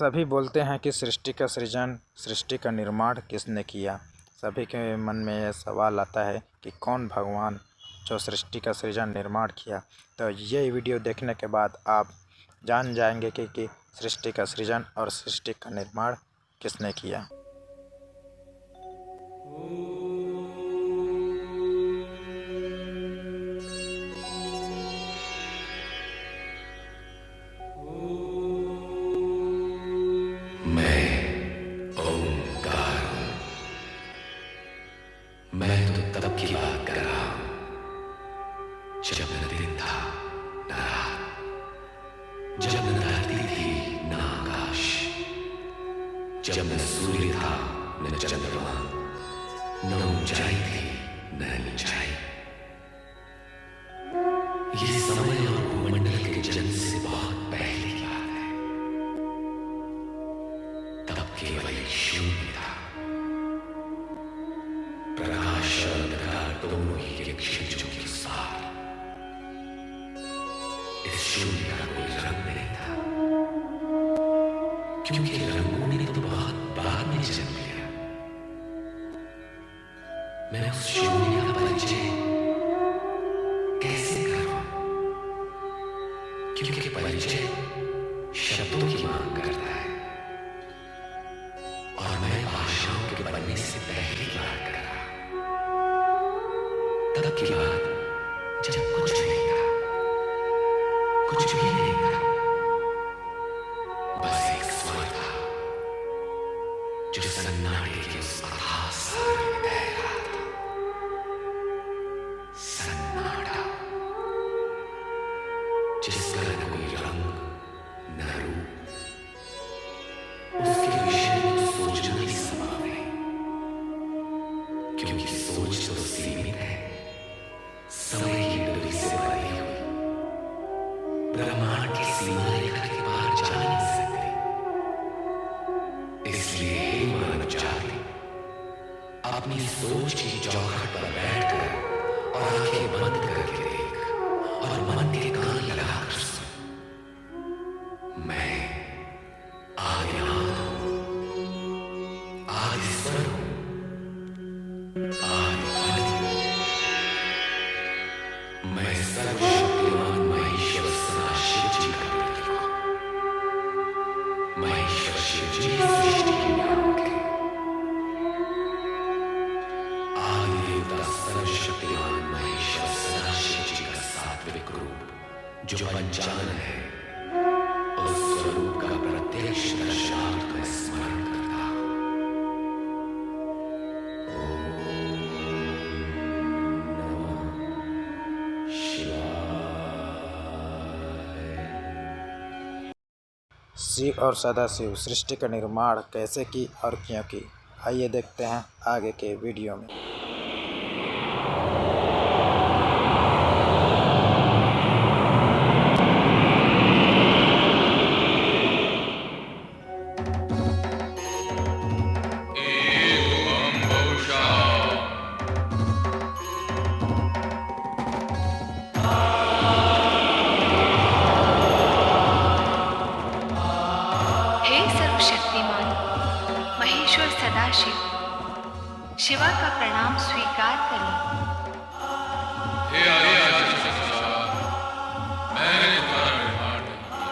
सभी बोलते हैं कि सृष्टि का सृजन, सृष्टि का निर्माण किसने किया। सभी के मन में यह सवाल आता है कि कौन भगवान जो सृष्टि का सृजन निर्माण किया। तो ये वीडियो देखने के बाद आप जान जाएंगे कि सृष्टि का सृजन और सृष्टि का निर्माण किसने किया। मैं तो तब की बात कर रहा हूं जब न दिन था न रात, जब न धरती थी न आकाश, जब न सूर्य था न चंद्रमा, न ऊंचाई थी न नीचाई। ये समय और भूमंडल के जन्म से बहुत पहले की बात है। तब केवल एक शून्य था। प्रकाश और अंधकार दोनों ही एक क्षितिज के साथ। इस शून्य का कोई रंग नहीं था, क्योंकि रंगों ने तो बहुत बाद में जन्म लिया। मैं उस शून्य का परिचय कैसे करूं, क्योंकि परिचय शब्दों की मांग करता है और मैं भाषाओं के बनने से पहले की बात कर रहा हूं। तब की बात जब कुछ नहीं था, कुछ भी नहीं था, बस एक स्वर था जो सन्नाटे के उस अथाह सागर में बह रहा था। सन्नाटा जिसका न कोई रंग न रूप, उसके विषय में सोचना ही संभव नहीं, क्योंकि सोच तो सीमित है, समय की दूरी से बनी हुई, ब्रह्मांड की सीमा रेखा के पार जा नहीं सकती। इसलिए हे मानव जाति, अपनी सोच की चौखट पर बैठकर और आंखें बंद करके देख और मन के कान लगाकर सुन। मैं आदिनाथ हूं, आदिस्वर हूं, मैं सर्वशक्तिमान महेश्वर सदाशिव जी का प्रतीक हूं। महेश्वर शिव जी सृष्टि के नायक हैं। आदि देवता सर्वशक्तिमान महेश्वर सदाशिव जी का सात्विक रूप जो पंचानन है, उस स्वरूप का प्रत्यक्ष दर्शनार्थ में स्मरण करता हूं। शिव और सदाशिव सृष्टि का निर्माण कैसे की और क्यों की, आइए देखते हैं आगे के वीडियो में। शक्तिमान महेश्वर सदाशिव, शिवा का प्रणाम स्वीकार करें। हे मैंने तुम्हारा निर्माण नहीं किया,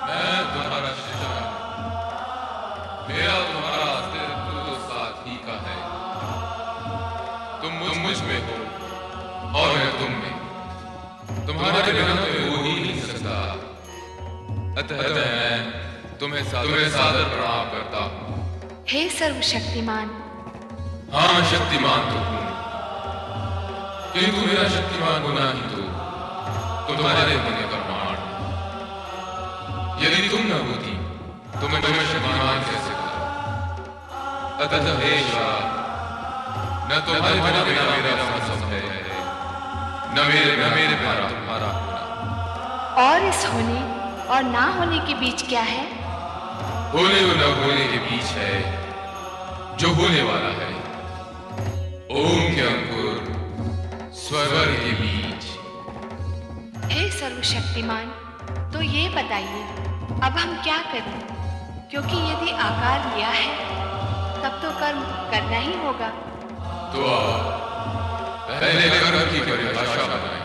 मैं तुम्हारा सृजन, मेरा तुम्हारा अस्तित्व तो साथ ही का है। तुम मुझ में हो और मैं तुम में, तुम्हारे बिना तो हो ही नहीं सकता। अतः मैं तुम्हें सादर प्रणाम करता हूं। हे सर्वशक्तिमान। हाँ, शक्तिमान तो हूं, किंतु मेरा शक्तिमान होना ही तो तुम्हारे होने का प्रमाण। यदि तुम न होती तो मैं तुम्हें शक्तिमान कैसे करूं। अतः हे शिवा, न तुम्हारे बिना मेरा संभव है, न मेरे बिना तुम्हारा होना। और इस होने और ना होने के बीच क्या है? होने और न होने के बीच है जो होने वाला है। ओम के अंकुर स्वर के बीच। हे सर्वशक्तिमान, तो ये बताइए अब हम क्या करें? क्योंकि यदि आकार लिया है तब तो कर्म करना ही होगा। तो पहले कर्म की परिभाषा बनाएं।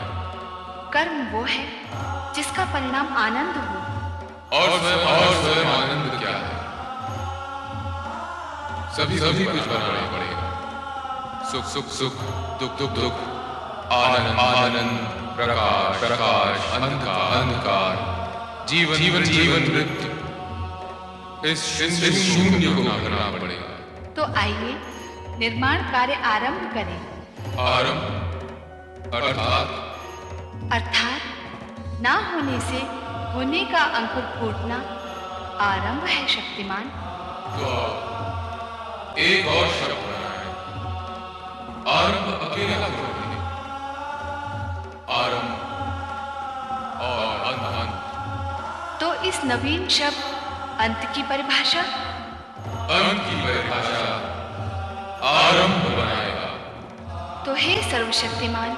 कर्म वो है जिसका परिणाम आनंद हो। और स्वयं आनंद क्या है? सभी कुछ बनाना पड़ेगा। सुख सुख सुख, दुख दुख दुख, आनंद आनंद, प्रकाश प्रकाश, अंधकार अंधकार, जीवन जीवन जीवन, मृत्यु। इस शून्य को करना पड़ेगा। तो आइए निर्माण कार्य आरंभ करें। आरंभ अर्थात ना होने से होने का अंकुर फूटना आरंभ है शक्तिमान। तो एक और शब्द बनाएं। आरंभ अकेला क्यों नहीं? आरंभ और अंत। तो इस नवीन शब्द अंत की परिभाषा? अंत की परिभाषा आरंभ बनाएगा। तो हे सर्वशक्तिमान,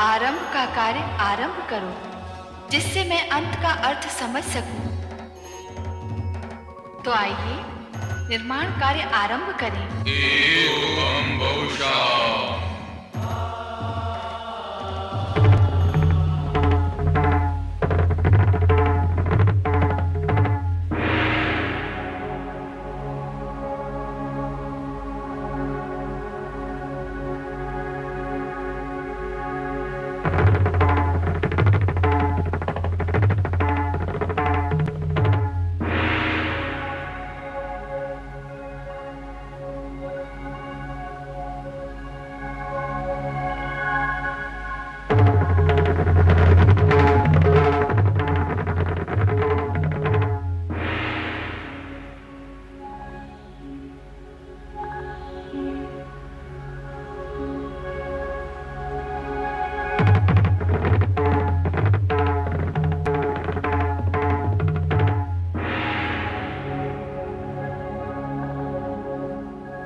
आरंभ का कार्य आरंभ करो जिससे मैं अंत का अर्थ समझ सकूं। तो आइए निर्माण कार्य आरंभ करें। एवं बहुशः।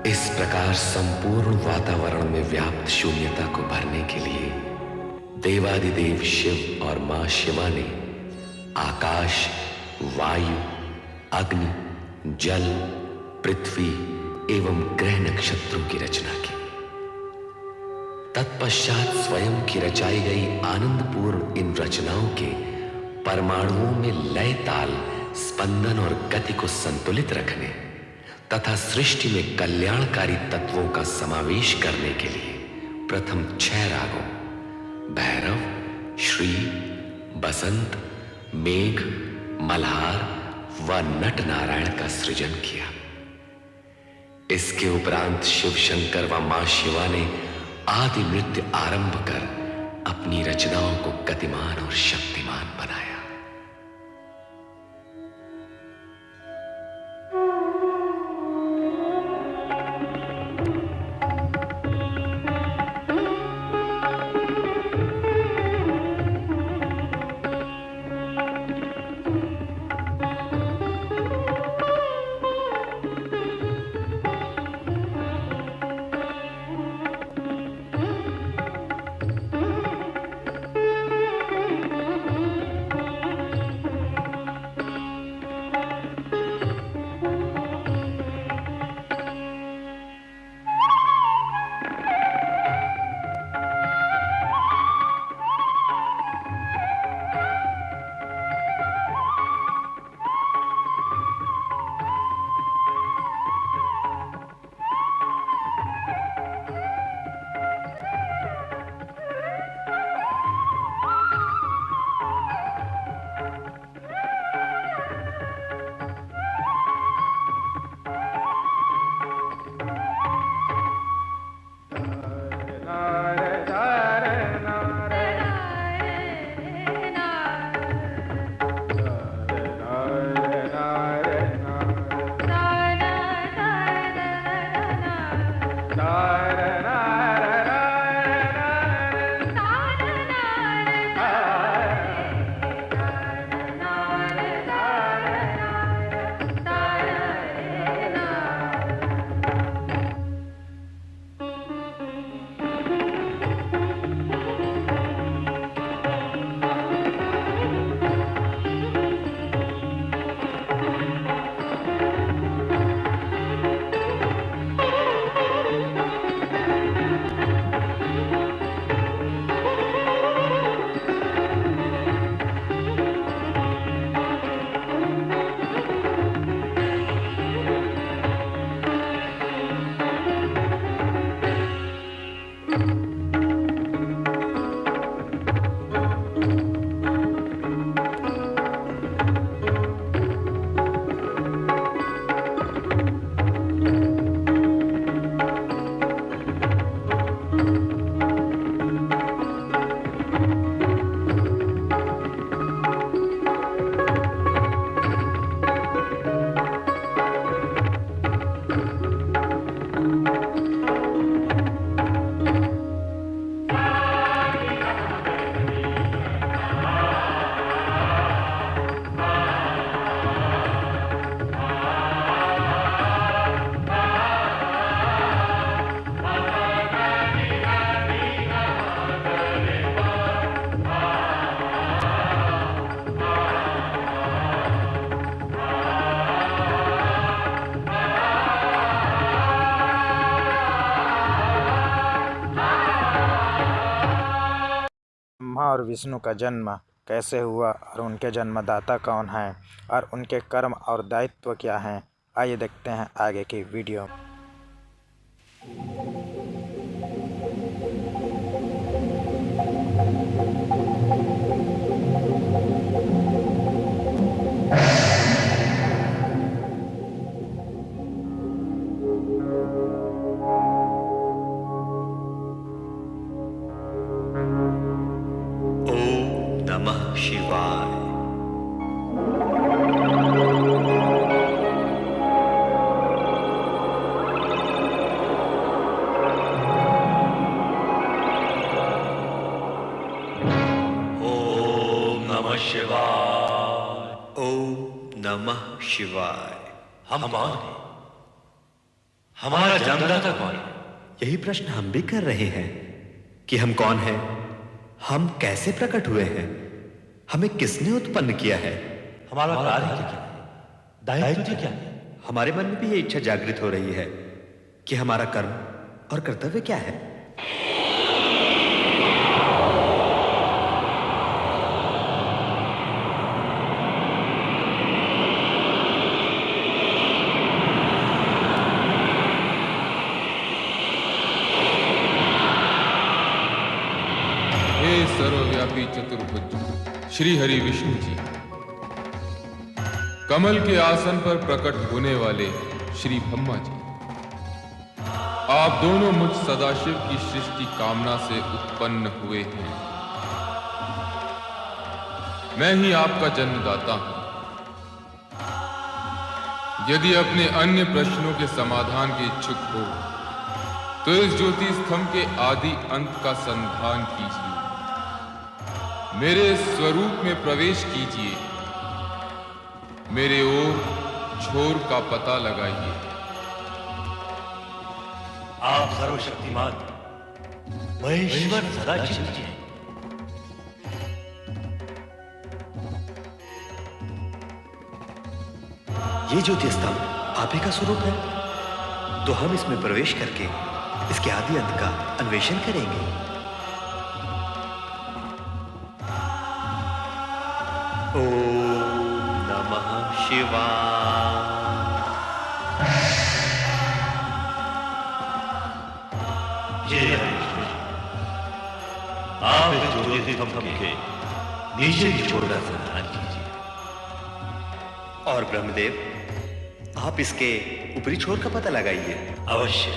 इस प्रकार संपूर्ण वातावरण में व्याप्त शून्यता को भरने के लिए देवादिदेव शिव और मां शिवा ने आकाश, वायु, अग्नि, जल, पृथ्वी एवं ग्रह नक्षत्रों की रचना की। तत्पश्चात स्वयं की रचाई गई आनंदपूर्ण इन रचनाओं के परमाणुओं में लय, ताल, स्पंदन और गति को संतुलित रखने तथा सृष्टि में कल्याणकारी तत्वों का समावेश करने के लिए प्रथम 6 रागों भैरव, श्री, बसंत, मेघ, मल्हार व नट नारायण का सृजन किया। इसके उपरांत शिव शंकर व मां शिवा ने आदि नृत्य आरंभ कर अपनी रचनाओं को गतिमान और शक्तिमान बनाया। और विष्णु का जन्म कैसे हुआ और उनके जन्मदाता कौन हैं और उनके कर्म और दायित्व क्या हैं, आइए देखते हैं आगे की वीडियो। ओम नमः शिवाय। ओम नमः शिवाय। ओम नमः शिवाय। हम कौन हैं? हमारा जन्मदाता कौन है? यही प्रश्न हम भी कर रहे हैं कि हम कौन हैं, हम कैसे प्रकट हुए हैं, हमें किसने उत्पन्न किया है, हमारा कार्य क्या है? दायित्व क्या है? हमारे मन में भी ये इच्छा जागृत हो रही है कि हमारा कर्म और कर्तव्य क्या है। हे सर्वव्यापी चतुर्भुज श्री हरि विष्णु जी, कमल के आसन पर प्रकट होने वाले श्री ब्रह्मा जी, आप दोनों मुझ सदाशिव की सृष्टि कामना से उत्पन्न हुए हैं। मैं ही आपका जन्मदाता हूं। यदि अपने अन्य प्रश्नों के समाधान के इच्छुक हो तो इस ज्योति स्तंभ के आदि अंत का संधान कीजिए, मेरे स्वरूप में प्रवेश कीजिए, मेरे ओर छोर का पता लगाइए। आप सर्वशक्तिमान महेश्वर सदाशिव जी हैं। ये ज्योति स्तंभ आप ही का स्वरूप है, तो हम इसमें प्रवेश करके इसके आदि अंत का अन्वेषण करेंगे। ओम नमः शिवाय। ये विष्णु जी, आप इस ज्योति स्तंभ के नीचे की छोर का संधान कीजिए। और ब्रह्मदेव, आप इसके ऊपरी छोर का पता लगाइए। अवश्य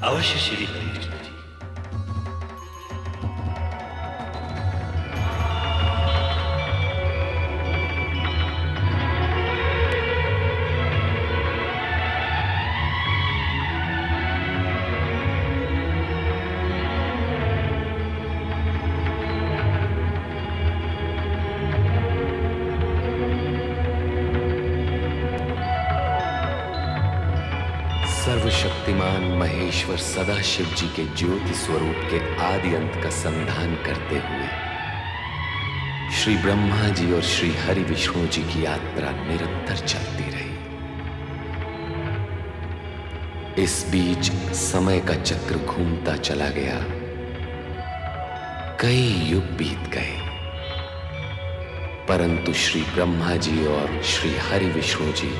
अवश्य श्री हरि विष्णु जी। सर्वशक्तिमान महेश्वर सदाशिव जी के ज्योति स्वरूप के आदि अंत का संधान करते हुए श्री ब्रह्मा जी और श्री हरि विष्णु जी की यात्रा निरंतर चलती रही। इस बीच समय का चक्र घूमता चला गया, कई युग बीत गए, परंतु श्री ब्रह्मा जी और श्री हरि विष्णु जी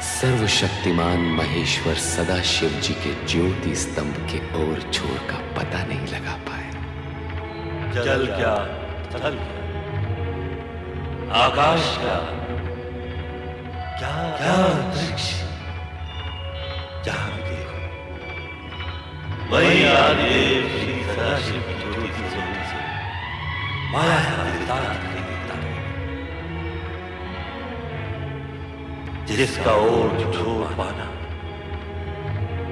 सर्वशक्तिमान महेश्वर सदाशिव जी के ज्योति स्तंभ के ओर छोर का पता नहीं लगा पाए। जल क्या, स्थल क्या, आकाश क्या, क्या क्या अंतरिक्ष, जहां भी देखो वही आदिदेव श्री सदाशिव की ज्योति स्वरूप से माया का विस्तार दिखाई देता है, जिसका ओर छोर पाना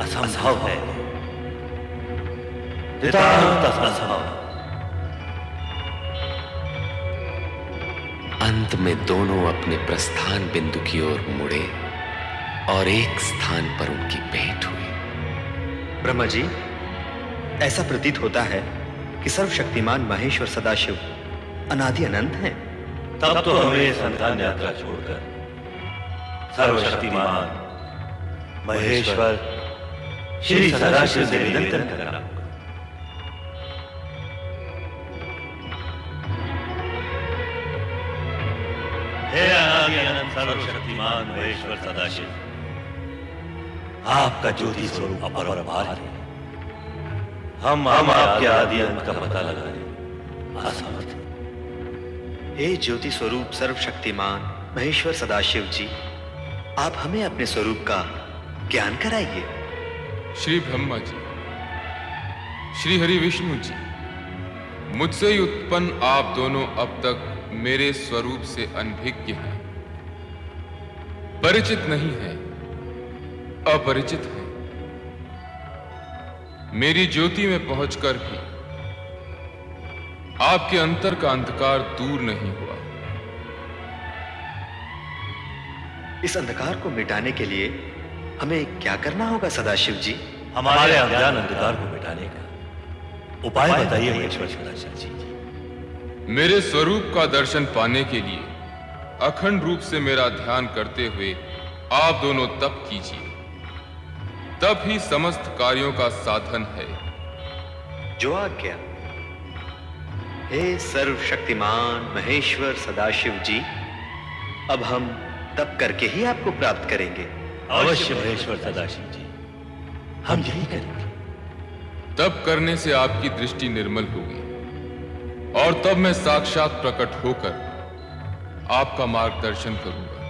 असंभव है, नितांत असंभव। अंत में दोनों अपने प्रस्थान बिंदु की ओर मुड़े और एक स्थान पर उनकी भेंट हुई। ब्रह्मा जी, ऐसा प्रतीत होता है कि सर्वशक्तिमान महेश्वर सदाशिव अनादि अनंत हैं। तब तो हमें संतान यात्रा छोड़कर सर्वशक्तिमान महेश्वर श्री सदाशिव से निरंतर करना होगा। आदि अनंत सर्वशक्तिमान महेश्वर सदाशिव, आपका ज्योति स्वरूप अपरंपार है। हम आपके आदि अंत का पता लगाने असमर्थ हैं। हे ज्योति स्वरूप सर्वशक्तिमान महेश्वर सदाशिव जी, आप हमें अपने स्वरूप का ज्ञान कराइए। श्री ब्रह्मा जी, श्री हरि विष्णु जी, मुझसे ही उत्पन्न आप दोनों अब तक मेरे स्वरूप से अनभिज्ञ हैं, परिचित नहीं हैं, अपरिचित हैं। मेरी ज्योति में पहुंचकर भी आपके अंतर का अंधकार दूर नहीं हुआ। इस अंधकार को मिटाने के लिए हमें क्या करना होगा सदाशिव जी? हमारे अज्ञान अंधकार को मिटाने का उपाय बताइए महेश्वर सदाशिव जी। मेरे स्वरूप का दर्शन पाने के लिए अखंड रूप से मेरा ध्यान करते हुए आप दोनों तप कीजिए, तब ही समस्त कार्यों का साधन है। जो आज्ञा। हे सर्वशक्तिमान महेश्वर सदाशिव जी, अब हम तप करके ही आपको प्राप्त करेंगे। अवश्य महेश्वर सदाशिव जी, हम यही करेंगे। तप करने से आपकी दृष्टि निर्मल होगी और तब मैं साक्षात प्रकट होकर आपका मार्गदर्शन करूंगा।